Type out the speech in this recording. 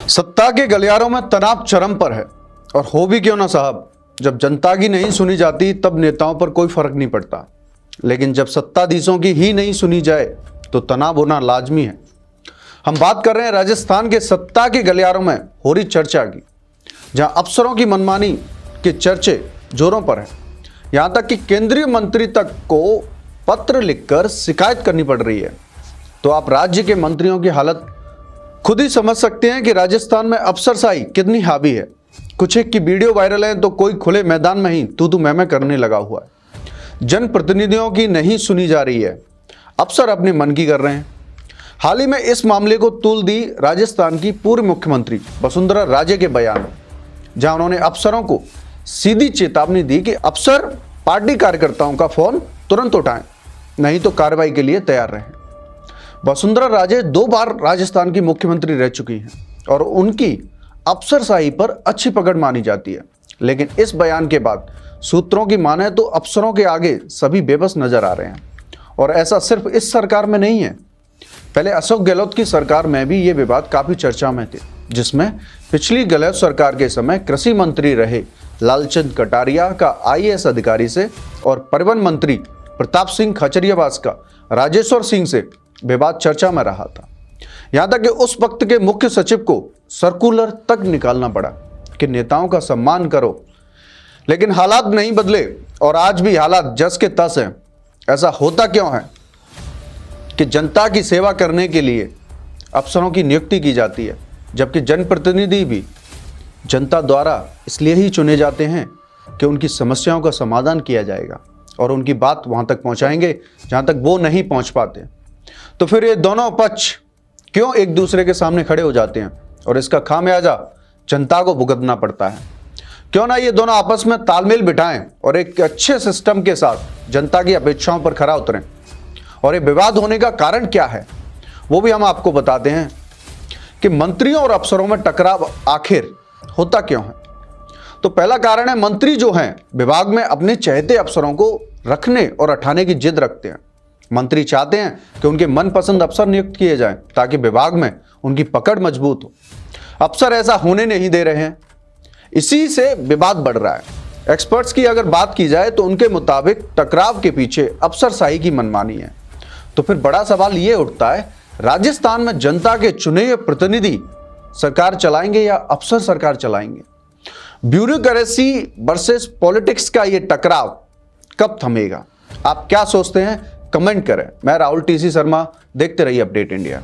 सत्ता के गलियारों में तनाव चरम पर है। और हो भी क्यों ना साहब, जब जनता की नहीं सुनी जाती तब नेताओं पर कोई फर्क नहीं पड़ता, लेकिन जब सत्ताधीशों की ही नहीं सुनी जाए तो तनाव होना लाजमी है। हम बात कर रहे हैं राजस्थान के सत्ता के गलियारों में हो रही चर्चा की, जहां अफसरों की मनमानी के चर्चे जोरों पर हैं। यहां तक कि केंद्रीय मंत्री तक को पत्र लिखकर शिकायत करनी पड़ रही है। तो आप राज्य के मंत्रियों की हालत खुद ही समझ सकते हैं कि राजस्थान में अफसरशाही कितनी हावी है। कुछ एक की वीडियो वायरल है तो कोई खुले मैदान में ही तू मैं करने लगा हुआ है। जनप्रतिनिधियों की नहीं सुनी जा रही है, अफसर अपने मन की कर रहे हैं। हाल ही में इस मामले को तूल दी राजस्थान की पूर्व मुख्यमंत्री वसुंधरा राजे के बयान, जहां उन्होंने अफसरों को सीधी चेतावनी दी कि अफसर पार्टी कार्यकर्ताओं का फोन तुरंत उठाएं, नहीं तो कार्रवाई के लिए तैयार रहें। वसुंधरा राजे 2 बार राजस्थान की मुख्यमंत्री रह चुकी हैं और उनकी अफसरशाही पर अच्छी पकड़ मानी जाती है। लेकिन इस बयान के बाद सूत्रों की माने तो अफसरों के आगे सभी बेबस नजर आ रहे हैं। और ऐसा सिर्फ इस सरकार में नहीं है, पहले अशोक गहलोत की सरकार में भी ये विवाद काफी चर्चा में थे, जिसमें पिछली गहलोत सरकार के समय कृषि मंत्री रहे लालचंद कटारिया का आईएएस अधिकारी से और परिवहन मंत्री प्रताप सिंह खचरियावास का राजेश्वर सिंह से विवाद चर्चा में रहा था। यहां तक कि उस वक्त के मुख्य सचिव को सर्कुलर तक निकालना पड़ा कि नेताओं का सम्मान करो। लेकिन हालात नहीं बदले और आज भी हालात जस के तस हैं। ऐसा होता क्यों है कि जनता की सेवा करने के लिए अफसरों की नियुक्ति की जाती है, जबकि जनप्रतिनिधि भी जनता द्वारा इसलिए ही चुने जाते हैं कि उनकी समस्याओं का समाधान किया जाएगा और उनकी बात वहां तक पहुंचाएंगे जहां तक वो नहीं पहुंच पाते। तो फिर ये दोनों पक्ष क्यों एक दूसरे के सामने खड़े हो जाते हैं और इसका खामियाजा जनता को भुगतना पड़ता है? क्यों ना ये दोनों आपस में तालमेल बिठाएं और एक अच्छे सिस्टम के साथ जनता की अपेक्षाओं पर खरा उतरें। और ये विवाद होने का कारण क्या है वो भी हम आपको बताते हैं कि मंत्रियों और अफसरों में टकराव आखिर होता क्यों है। तो पहला कारण है, मंत्री जो हैं विभाग में अपने चहेते अफसरों को रखने और हटाने की जिद रखते हैं। मंत्री चाहते हैं कि उनके मनपसंद अफसर नियुक्त किए जाएं ताकि विभाग में उनकी पकड़ मजबूत हो। अफसर ऐसा होने नहीं दे रहे हैं, इसी से विवाद बढ़ रहा है। एक्सपर्ट्स की अगर बात की जाए तो उनके मुताबिक टकराव के पीछे अफसरशाही की मनमानी है। तो फिर बड़ा सवाल ये उठता है, राजस्थान में जनता के चुने हुए प्रतिनिधि सरकार चलाएंगे या अफसर सरकार चलाएंगे? ब्यूरोक्रेसी वर्सेस पॉलिटिक्स का ये टकराव कब थमेगा? आप क्या सोचते हैं? कमेंट करें। मैं राहुल टीसी शर्मा, देखते रहिए अपडेट इंडिया।